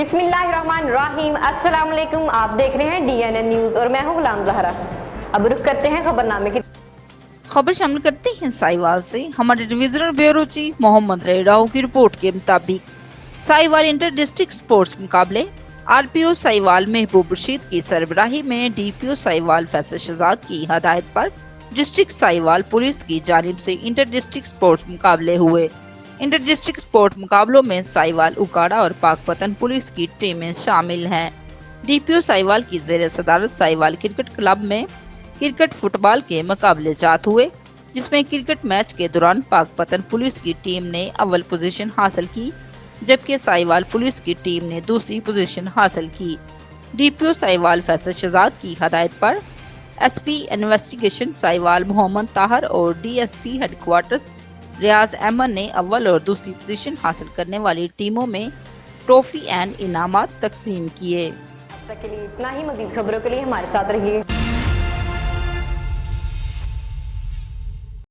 बिस्मिल्लाहिर्रहमानिर्रहीम। अस्सलाम वालेकुम। आप देख रहे हैं DNN न्यूज और मैं हूं गुलाम ज़हरा। अब रुख करते हैं खबरनामे की। खबर शामिल करते हैं साहिवाल से। हमारे डिविजनल ब्यूरो चीफ मोहम्मद रेडाओ की रिपोर्ट के मुताबिक साहिवाल इंटर डिस्ट्रिक्ट स्पोर्ट्स मुकाबले RPO साहिवाल महबूब रशीद की सरबराही में DPO साहिवाल फैसल शहजाद की हदायत पर डिस्ट्रिक्ट साहिवाल पुलिस की जानिब से इंटर डिस्ट्रिक्ट स्पोर्ट्स मुकाबले हुए। इंटर डिस्ट्रिक्ट स्पोर्ट्स मुकाबलों में साहिवाल, उकाड़ा और पाकपतन पुलिस की टीमें शामिल हैं। DPO साहिवाल की ज़ेर सदारत साहिवाल क्रिकेट क्लब में क्रिकेट फुटबॉल के मुकाबले जात हुए, जिसमें क्रिकेट मैच के दौरान पाकपतन पुलिस की टीम ने अव्वल पोजीशन हासिल की, जबकि साहिवाल पुलिस की टीम ने दूसरी पोजीशन हासिल की। DPO साहिवाल फैसल शहजाद की हदायत पर SP इन्वेस्टिगेशन साहिवाल मोहम्मद ताहर और DSP हेडक्वार्टर्स रियाज अहमद ने अव्वल और दूसरी पोजीशन हासिल करने वाली टीमों में ट्रॉफी एंड इनामात तकसीम किए। के लिए इतना ही। मज़ीद खबरों के लिए हमारे साथ रहिए।